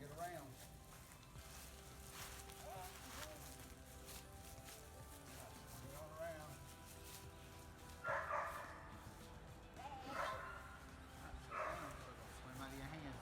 Get around. Get on around. Swim out of your hand.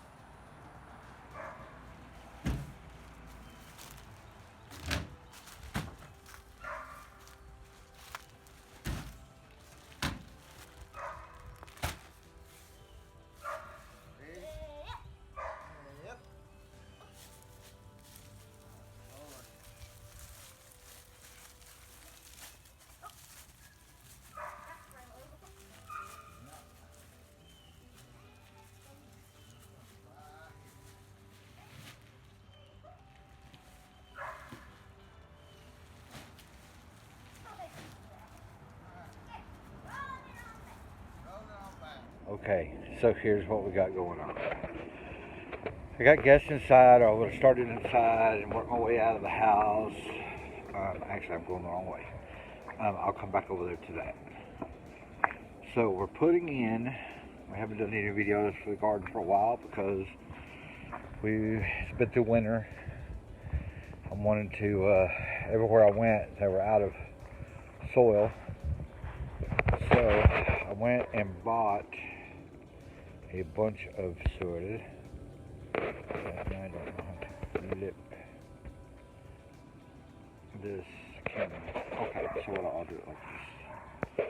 Okay, so here's what we got going on. I got guests inside. I would have started inside and worked my way out of the house. Actually, I'm going the wrong way. I'll come back over there to that. So we're putting in, we haven't done any videos for the garden for a while because it's been through winter. I wanted to, everywhere I went, they were out of soil. So I went and bought a bunch of soil. I don't know how to flip this camera. Okay, so I'll do it like this.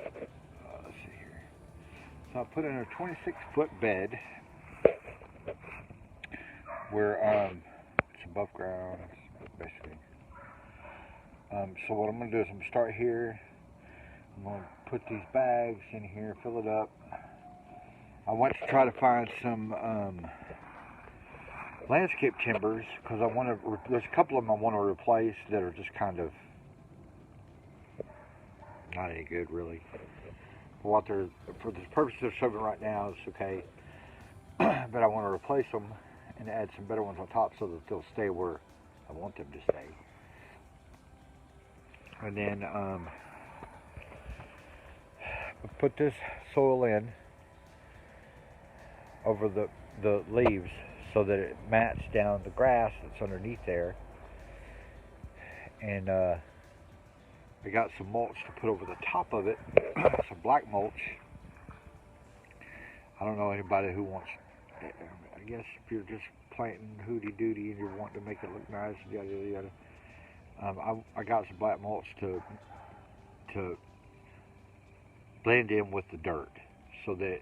Let's see here. So I put in a 26-foot bed where it's above ground, basically. So what I'm going to do is I'm going to start here. I'm going to put these bags in here, fill it up. I went to try to find some landscape timbers because there's a couple of them I want to replace that are just kind of not any good really. For the purpose they're serving right now, it's okay. But I want to replace them and add some better ones on top so that they'll stay where I want them to stay. And then put this soil in over the leaves so that it mats down the grass that's underneath there. And I got some mulch to put over the top of it, some black mulch. I don't know anybody who wants, I guess if you're just planting hooty-doody and you're wanting to make it look nice, yada yada yada. I got some black mulch to blend in with the dirt so that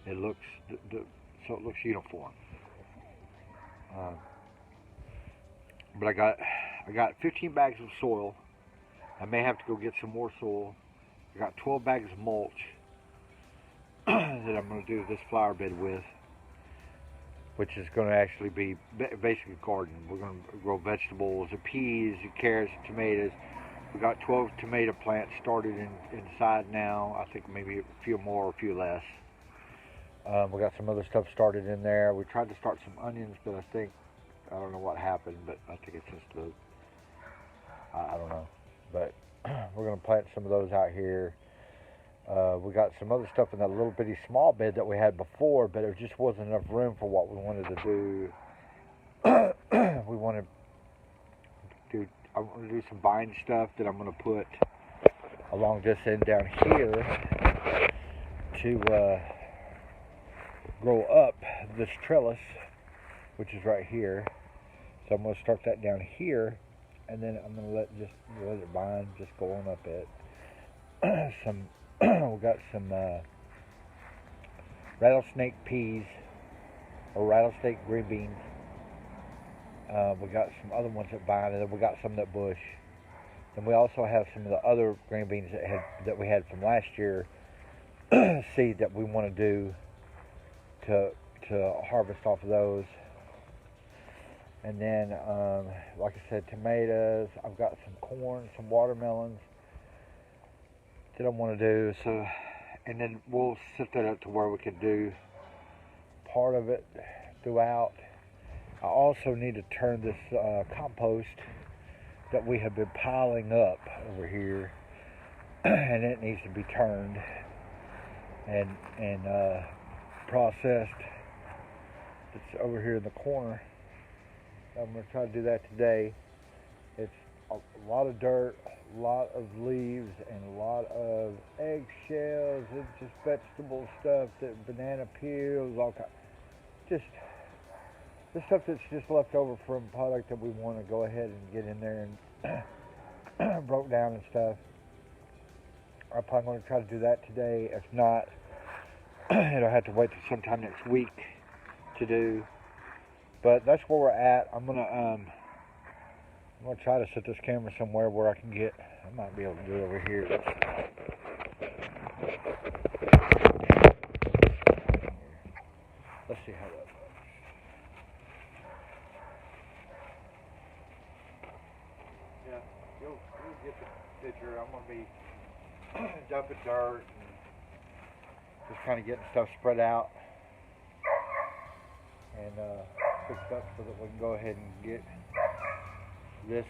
it looks uniform. But I got 15 bags of soil. I may have to go get some more soil. I got 12 bags of mulch that I'm going to do this flower bed with, which is going to actually be basically a garden. We're going to grow vegetables, peas, carrots, tomatoes. We got 12 tomato plants started inside now. I think maybe a few more, a few less. We got some other stuff started in there. We tried to start some onions, but I don't know what happened, but I think it's just I don't know. But we're going to plant some of those out here. We got some other stuff in that little bitty small bed that we had before, but there just wasn't enough room for what we wanted to do. I want to do some vine stuff that I'm going to put along this end down here to grow up this trellis, which is right here. So I'm going to start that down here, and then I'm going to let it vine just go on up it. We got some rattlesnake peas or rattlesnake green beans. We got some other ones that vine, and then we got some that bush. And we also have some of the other green beans that we had from last year seed that we want to do to harvest off of those. And then, like I said, tomatoes. I've got some corn, some watermelons that I want to do. So, and then we'll set that up to where we can do part of it throughout. I also need to turn this compost that we have been piling up over here, and it needs to be turned and processed. It's over here in the corner. I'm going to try to do that today. It's a lot of dirt, a lot of leaves, and a lot of eggshells, and just vegetable stuff, banana peels, all kinds. Just the stuff that's just left over from product that we want to go ahead and get in there and broke down and stuff. I'm probably going to try to do that today. If not, it'll have to wait till sometime next week to do. But that's where we're at. I'm gonna try to set this camera somewhere where I can get. I might be able to do it over here. Let's see how that looks. Yeah, you'll get the picture. I'm gonna be dumping dirt and just kind of getting stuff spread out and fixed up so that we can go ahead and get this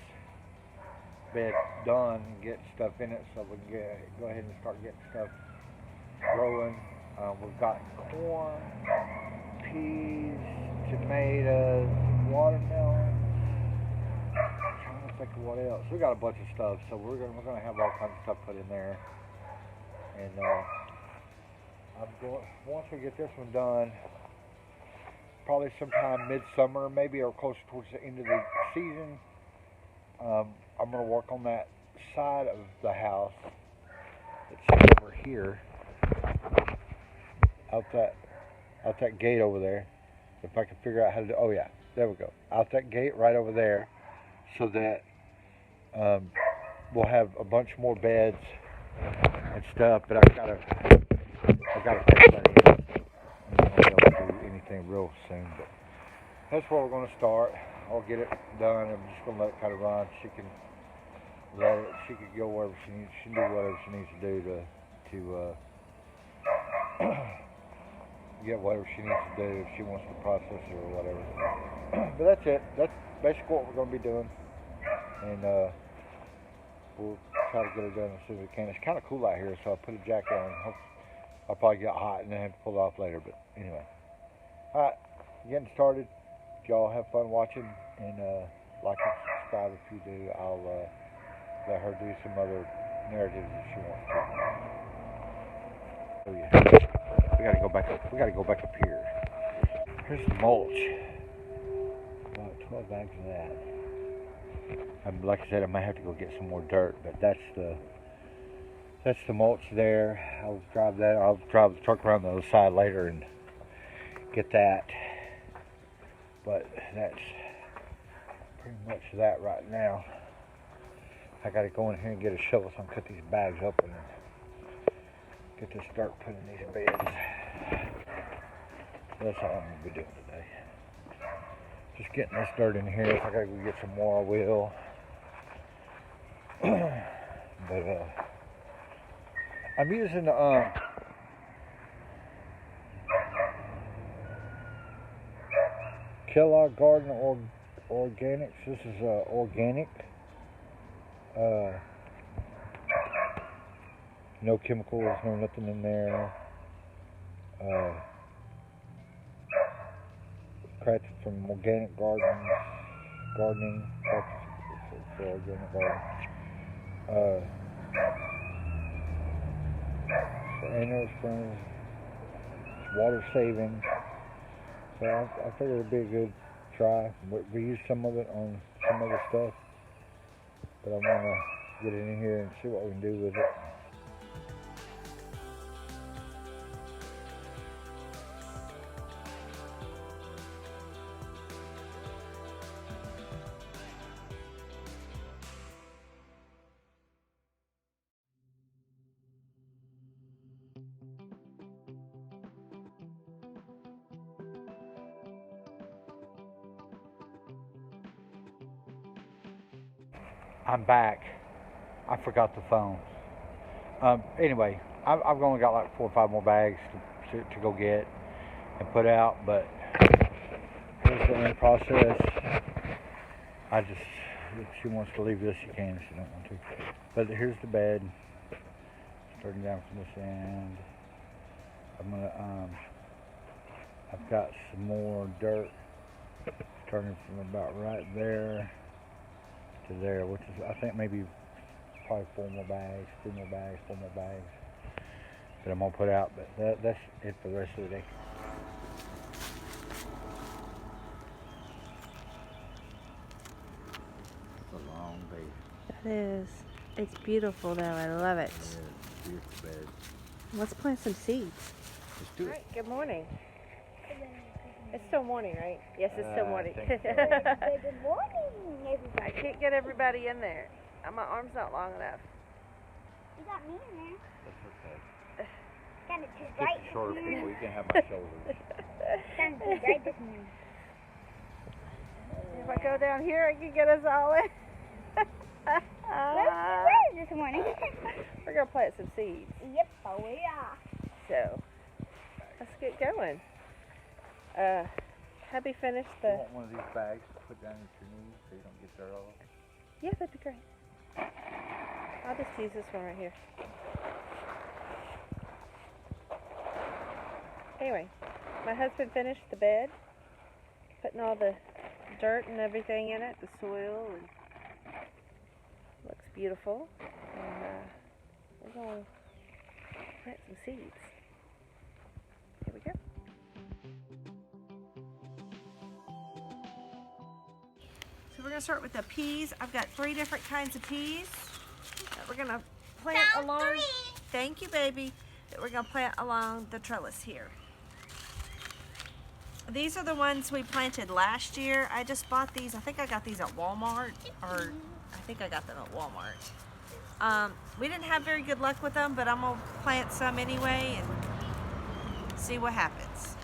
bed done and get stuff in it so we can go ahead and start getting stuff growing. We've got corn, peas, tomatoes, watermelon. I'm trying to think of what else. We got a bunch of stuff, so we're gonna have all kinds of stuff put in there. And once we get this one done, probably sometime midsummer, maybe, or close towards the end of the season, I'm going to work on that side of the house that's over here, out that gate over there. If I can figure out how to do, oh yeah, there we go. Out that gate right over there, so that we'll have a bunch more beds and stuff. But I've got to fix that in. I'm not going to be able to do anything real soon, but that's where we're going to start. I'll get it done. I'm just going to let it kind of run. She can go wherever she needs. She can do whatever she needs to do to get whatever she needs to do if she wants to process it or whatever. But that's it. That's basically what we're going to be doing. And we'll try to get it done as soon as we can. It's kind of cool out here, so I put a jacket on. I'll probably get hot and then have to pull it off later. But anyway. Alright. Getting started. Y'all have fun watching, and like and subscribe if you do. I'll let her do some other narratives if she wants to. Oh yeah, we gotta go back up. We gotta go back up here. Here's the mulch. About 12 bags of that. Like I said, I might have to go get some more dirt, but that's the mulch there. I'll drive the truck around the other side later and get that. But that's pretty much that right now. I got to go in here and get a shovel so I can cut these bags open and get this dirt put in these beds. So that's all I'm going to be doing today. Just getting this dirt in here. If I got to go get some more, I will. But I'm using Kellogg Garden Organics. This is organic. No chemicals, no nothing in there. Crafted from organic gardening. For organic garden. Annual springs. It's water saving. So I figured it'd be a good try. We used some of it on some other stuff, but I want to get it in here and see what we can do with it. I'm back. I forgot the phone. Anyway, I've only got like 4 or 5 more bags to go get and put out, but here's the end process. If she wants to leave this, she can if she don't want to. But here's the bed. Starting down from this end. I've got some more dirt turning from about right there to there, which is, I think, maybe probably 4 more bags, 3 more bags, 4 more bags that I'm gonna put out. But that's it for the rest of the day. It's a long day. It is. It's beautiful though. I love it. It is a beautiful bed. Let's plant some seeds. Let's do it. Alright, good morning. It's still morning, right? Yes, it's still morning. I think so. Good morning, everybody. I can't get everybody in there. My arm's not long enough. You got me in there. That's okay. Kind of too Get bright the this shorter morning. people. You can have my shoulders. Kind of too bright this morning. If I go down here, I can get us all in. Where's too bright this morning? We're going to plant some seeds. Yep, oh yeah. So, let's get going. Hubby finished You the... want one of these bags to put down at your knees so you don't get dirt all over? Yeah, that'd be great. I'll just use this one right here. Anyway, my husband finished the bed, putting all the dirt and everything in it, the soil, and looks beautiful. And we're going to plant some seeds. Here we go. So we're going to start with the peas. I've got 3 different kinds of peas that we're going to plant along. 3. Thank you, baby. That we're going to plant along the trellis here. These are the ones we planted last year. I just bought these. I think I got these at Walmart, or I think I got them at Walmart. We didn't have very good luck with them, but I'm going to plant some anyway and see what happens.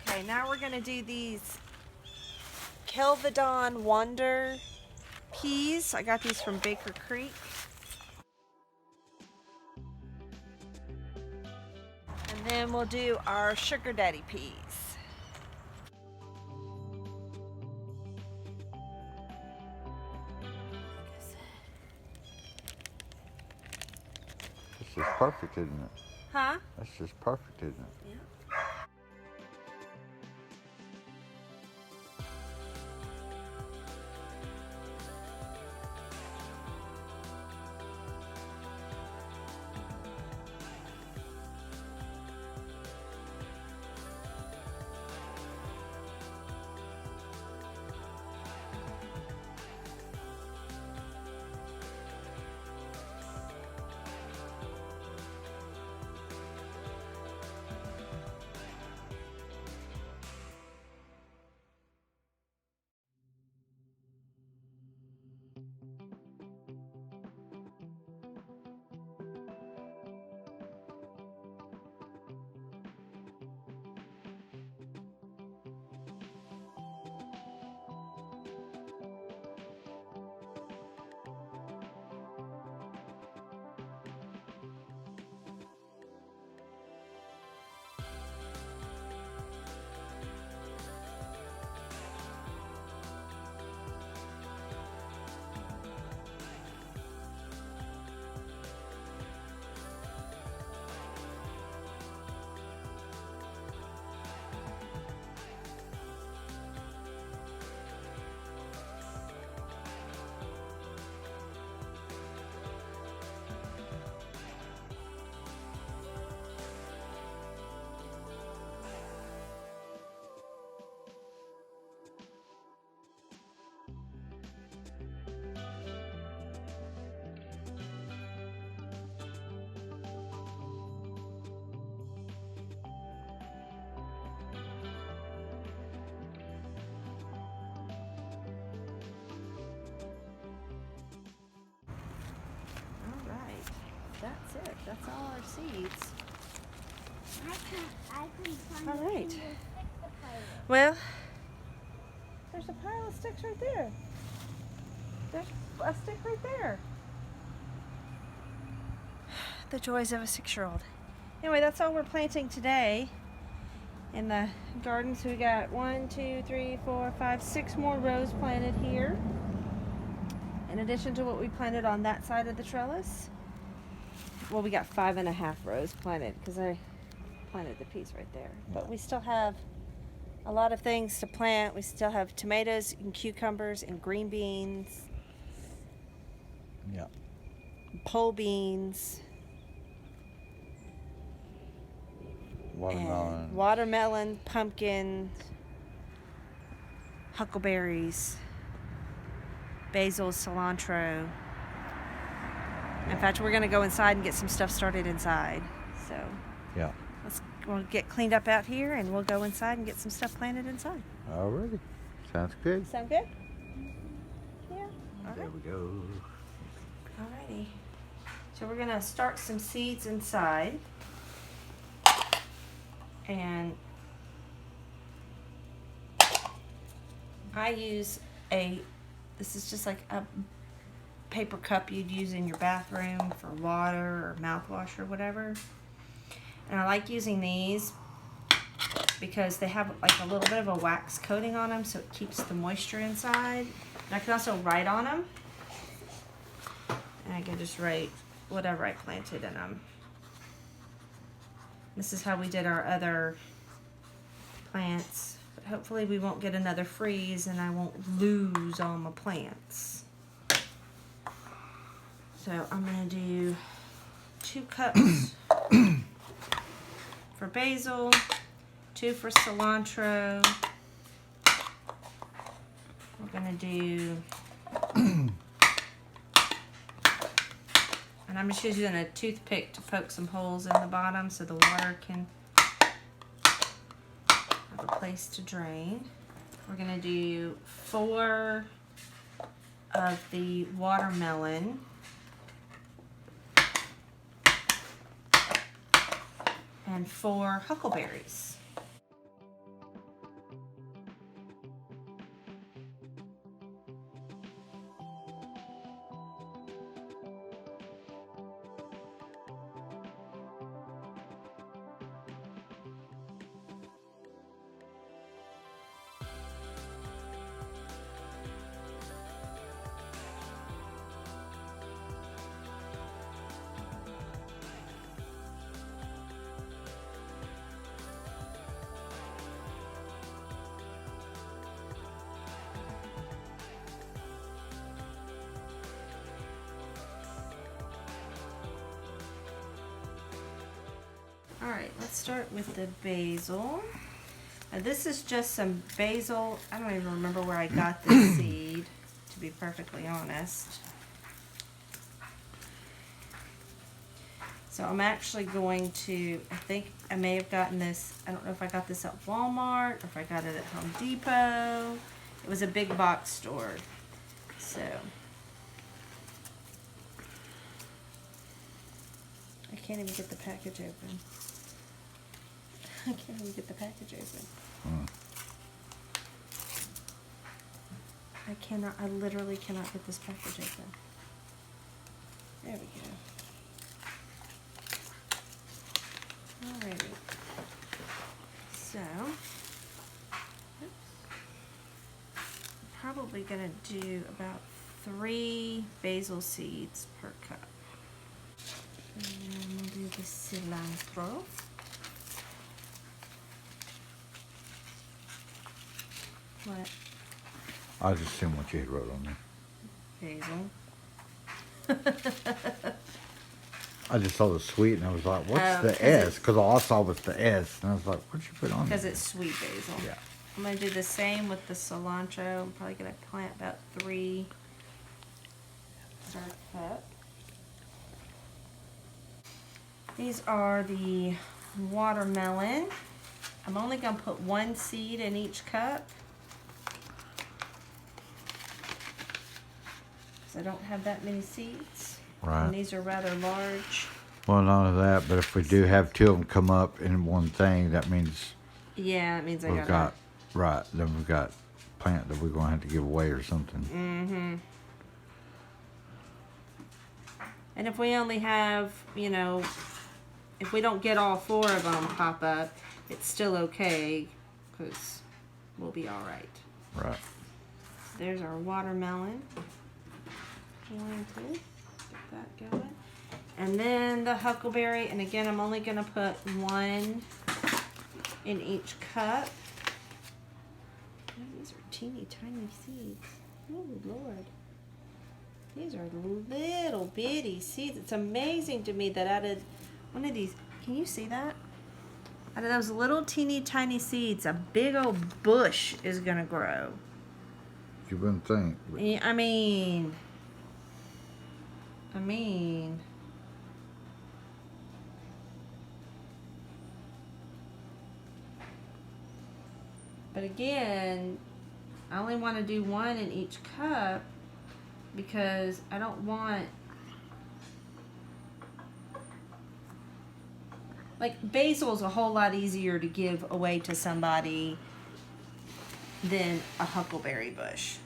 Okay, now we're going to do these Kelvedon Wonder peas. I got these from Baker Creek. And then we'll do our Sugar Daddy peas. This is perfect, isn't it? Huh? That's just perfect, isn't it? Yeah. That's it. That's all our seeds. I can find All the right. thing to fix the pilot. Well, there's a pile of sticks right there. There's a stick right there. The joys of a 6-year-old. Anyway, that's all we're planting today in the garden. So we got 1, 2, 3, 4, 5, 6 more rows planted here, in addition to what we planted on that side of the trellis. well, we got 5.5 rows planted because I planted the piece right there. But we still have a lot of things to plant. We still have tomatoes and cucumbers and green beans, Yeah. pole beans, Watermelon. and watermelon, pumpkin, huckleberries, basil, cilantro. In fact, we're going to go inside and get some stuff started inside. So Yeah. we'll get cleaned up out here and we'll go inside and get some stuff planted inside. Alrighty. Sounds good. Sound good? Yeah. All There right. we go. Alrighty. So we're going to start some seeds inside. And I use this is just like a paper cup you'd use in your bathroom for water or mouthwash or whatever. And I like using these because they have like a little bit of a wax coating on them, so it keeps the moisture inside. And I can also write on them. And I can just write whatever I planted in them. This is how we did our other plants. But hopefully we won't get another freeze and I won't lose all my plants. So I'm going to do 2 cups for basil, 2 for cilantro. We're going to do, and I'm just using a toothpick to poke some holes in the bottom so the water can have a place to drain. We're going to do 4 of the watermelon. And 4 huckleberries. Alright, let's start with the basil. Now this is just some basil. I don't even remember where I got this seed, to be perfectly honest. So I'm actually going to, I think I may have gotten this, I don't know if I got this at Walmart or if I got it at Home Depot. It was a big box store. So I can't even get the package open. I can't even get the package open. I literally cannot get this package open. There we go. Alrighty. So, oops. I'm probably gonna do about 3 basil seeds per cup. And then we'll do the cilantro. What? I was just seeing what you had wrote on there. Basil. I just saw the sweet and I was like, what's Oh, the 'cause S? it's- Because all I saw was the S. And I was like, what'd you put on Because there? it's sweet basil. Yeah. I'm going to do the same with the cilantro. I'm probably going to plant about 3 per cup. These are the watermelon. I'm only going to put 1 seed in each cup. Because I don't have that many seeds. Right. And these are rather large. Well, none of that, but if we do have 2 of them come up in one thing, that means Yeah, it means I we've got, right, then we've got plant that we're going to have to give away or something. Mm-hmm. And if we only have, you know, if we don't get all 4 of them pop up, it's still okay, because we'll be all right. Right. There's our watermelon. Going to get that going. And then the huckleberry, and again, I'm only gonna put 1 in each cup. Oh, these are teeny tiny seeds. Oh Lord. These are little bitty seeds. It's amazing to me that out of one of these, can you see that? Out of those little teeny tiny seeds, a big old bush is gonna grow. You wouldn't think. But Yeah, I mean. But again, I only want to do 1 in each cup because I don't want, like, basil's a whole lot easier to give away to somebody than a huckleberry bush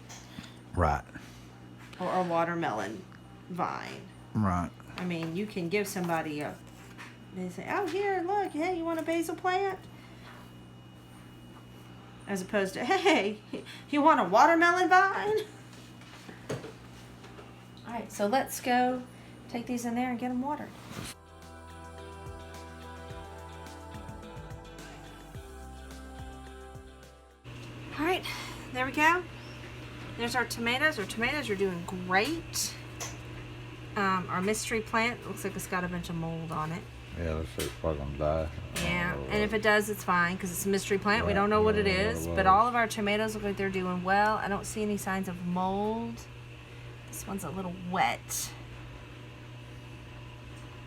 right. or a watermelon vine. Right. I mean, you can give somebody they say, oh, here, look, hey, you want a basil plant? As opposed to, hey, you want a watermelon vine? All right, so let's go take these in there and get them watered. All right, there we go. There's our tomatoes. Our tomatoes are doing great. Our mystery plant looks like it's got a bunch of mold on it. Yeah, looks like it's probably gonna die. Yeah, and if it does, it's fine because it's a mystery plant. We don't know what it is, but all of our tomatoes look like they're doing well. I don't see any signs of mold. This one's a little wet.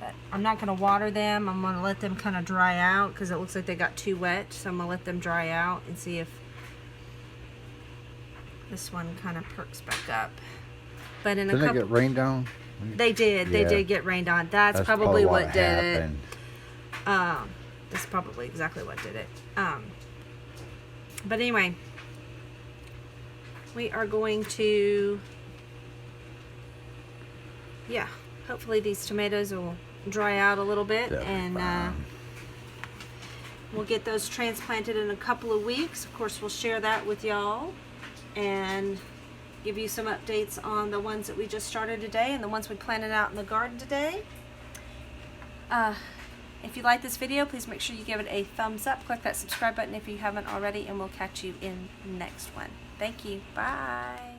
But I'm not going to water them. I'm going to let them kind of dry out because it looks like they got too wet. So I'm going to let them dry out and see if this one kind of perks back up. But in a couple... Didn't it get rained on? They did. They did get rained on. That's probably what did happened. it. That's probably exactly what did it. But anyway, we are going to, yeah, hopefully these tomatoes will dry out a little bit, and we'll get those transplanted in a couple of weeks. Of course, we'll share that with y'all and give you some updates on the ones that we just started today and the ones we planted out in the garden today. If you like this video, please make sure you give it a thumbs up. Click that subscribe button if you haven't already, and we'll catch you in the next one. Thank you. Bye.